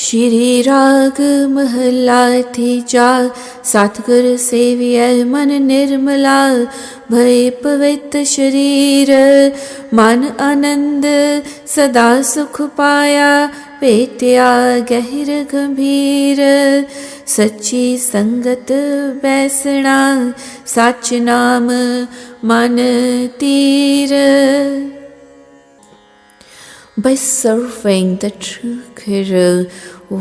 श्री राग महला तीजा। सतगुर सेविय मन निर्मला, भय पवित्र शरीर। मन आनंद सदा सुख पाया, पेटिया गहिर गंभीर। सच्ची संगत बैसना, सच नाम मन तीर। By serving the true Guru,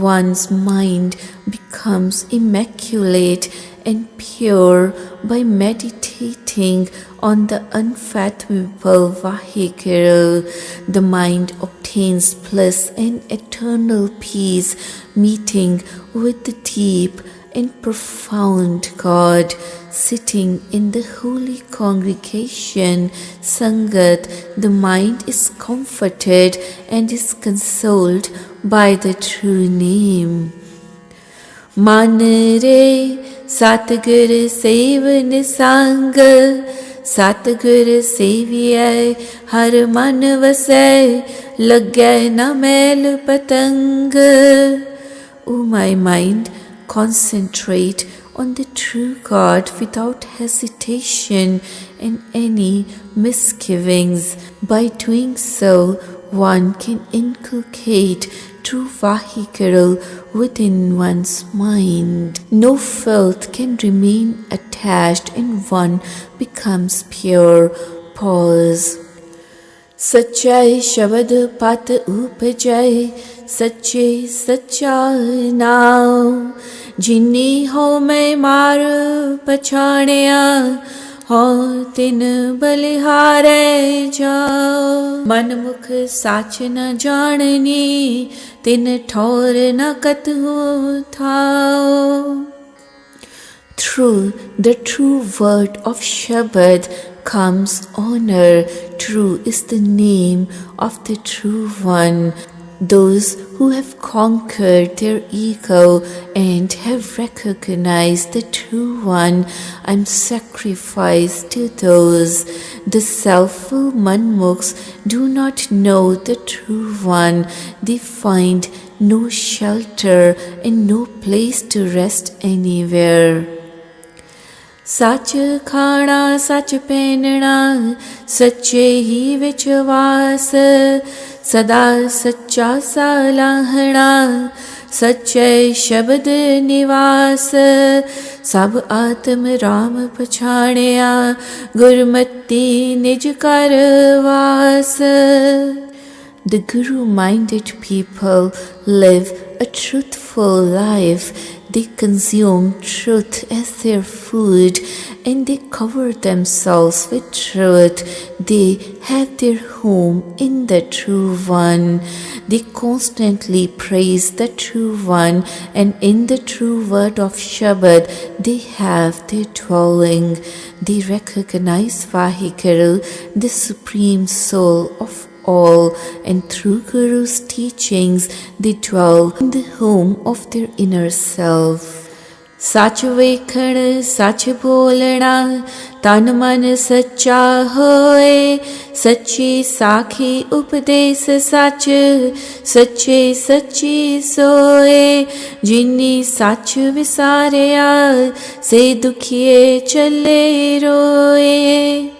one's mind becomes immaculate and pure. By meditating on the unfathomable Vaheguru, the mind obtains bliss and eternal peace, meeting with the deep and profound God. Sitting in the holy congregation, Sangat, the mind is comforted and is consoled by the true name. Man re Satgur sevan sang, Satgur seviye har man vasai, lagay na mail patang. O my mind, concentrate on the true God without hesitation and any misgivings. By doing so, one can inculcate true Vaheguru within one's mind. No filth can remain attached and one becomes pure. Pause. Sachai Shabad Pat Upajai, Sache Sacha now. जिन्नी हो मैं मार पछाड़िया, हो तिन बलिहारे जाओ। मन मुख साच न जाननी, तिन ठौर न कतहु थाओ। Through the true word of Shabad comes honor. True is the name of the True One. Those who have conquered their ego and have recognized the True One, I'm sacrificed to those. The selfful manmukhs do not know the True One. They find no shelter and no place to rest anywhere. सच खाना सच पहनना, सच्चे ही विश्वास। सदा सच्चा सलाहना, सच्चे शब्द निवास। सब आत्म राम पछाड़िया, गुरमति निज कर वास। The Guru-minded people live a truthful life. They consume truth as their food and they cover themselves with truth. They have their home in the True One. They constantly praise the True One, and in the true word of Shabad they have their dwelling. They recognize Vaheguru, the Supreme Soul of all, and through Guru's teachings they dwell in the home of their inner self. सच वेखण सच बोलना, तन मन सच्चा होए। सच्ची साखी उपदेश सच, सच्चे सच्ची सोए। जिन्नी सच विसारिया, से दुखिए चले रोए।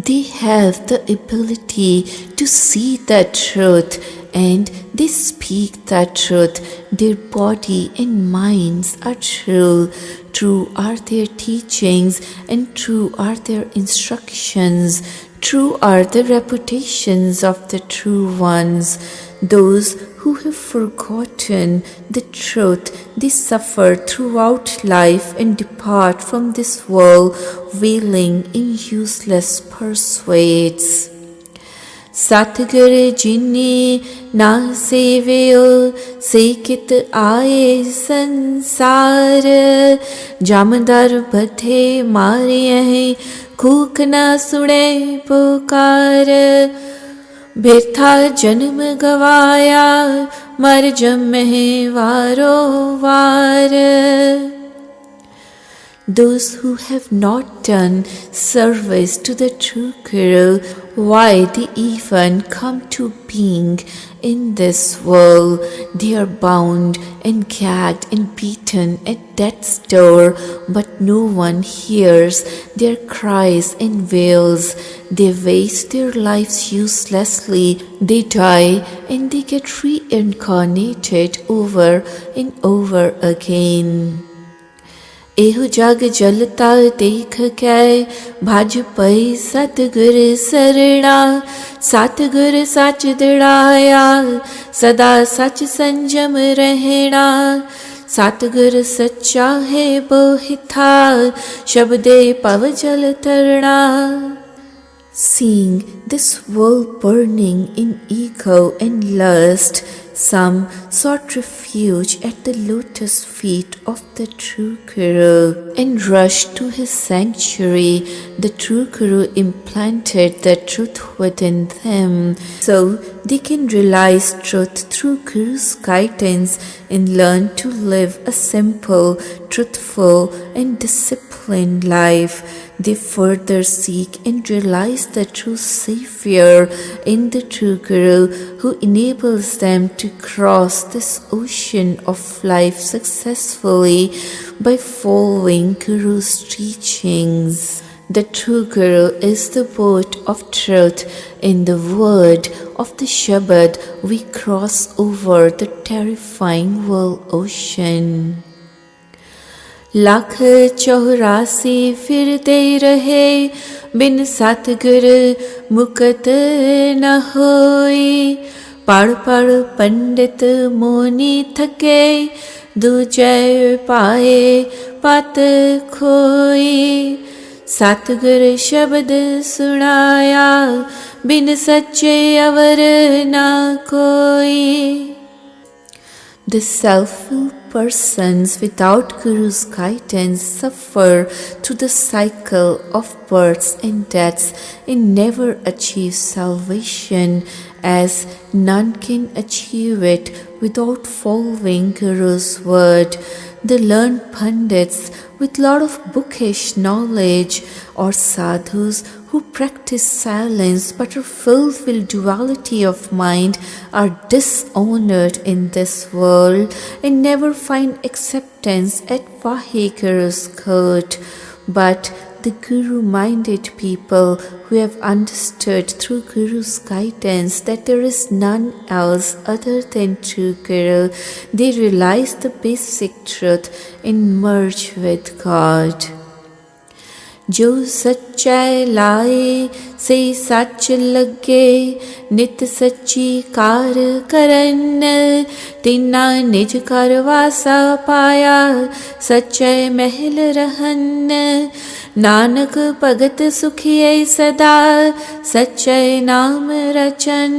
They have the ability to see the truth and they speak the truth. Their body and minds are true. True are their teachings and true are their instructions. True are the reputations of the true ones. Those who have forgotten the truth, they suffer throughout life and depart from this world wailing in useless pursuits. Satgur jinni na seviyo, sekit aaye sansar. Jamdar bathe mariye, kuk na sune pukar. बिरथा जन्म गवाया, मर जमे वारो वार। Those who have not done service to the true Guru why they even come to being in this world. They are bound and gagged and beaten at death's door, but no one hears their cries and wails. They waste their lives uselessly. They die and they get reincarnated over and over again. एहु जग जलता देख के भज पई सतगुर सरना। सतगुर सच दृढ़ाया सदा सच संजम रहना। सतगुर सच्चा है बोहिथा शब्दे पव जल तरना। Seeing this world burning in ego and lust, some sought refuge at the lotus feet of the true Guru and rushed to his sanctuary. The true Guru implanted the truth within them so they can realize truth through Guru's guidance and learn to live a simple, truthful and disciplined life. They further seek and realize the true Savior in the true Guru who enables them to cross this ocean of life successfully by following Guru's teachings. The true Guru is the boat of truth. In the word of the Shabad, we cross over the terrifying world ocean. Lakh 84 फिरते रहे बिन सतगुर मुकत न होई। पढ़ पढ़ पंडित मोनी थके दूजे पाए पत खोई। सतगुर शब्द सुनाया बिन सच्चे अवर न कोई। The self-willed persons without Guru's guidance suffer through the cycle of births and deaths and never achieve salvation, as none can achieve it without following Guru's word. The learned Pandits with lot of bookish knowledge or sadhus who practice silence but are filled with duality of mind are dishonored in this world and never find acceptance at Vaheguru's court. But the Guru-minded people who have understood through Guru's guidance that there is none else other than true Guru, they realize the basic truth and merge with God. जो सच्चाई लाए से सच लगे नित सच्ची car करन तिना निज कर वासा पाया सच्चे महल रहन नानक भगत सुखिए सदा सच्चे नाम रचन.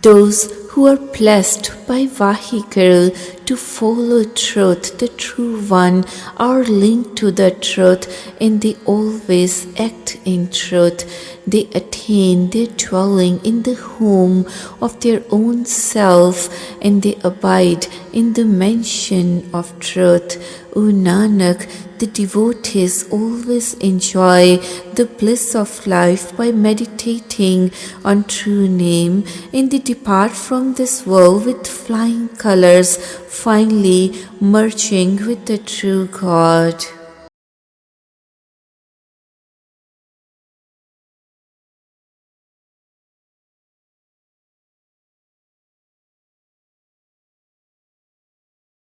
Those who are blessed by Vaheguru to follow truth, the true one, are linked to the truth and they always act in truth. They attain their dwelling in the home of their own self and they abide in the mansion of truth. O Nanak, the devotees always enjoy the bliss of life by meditating on true name and they depart from this world with flying colors, finally merging with the true God.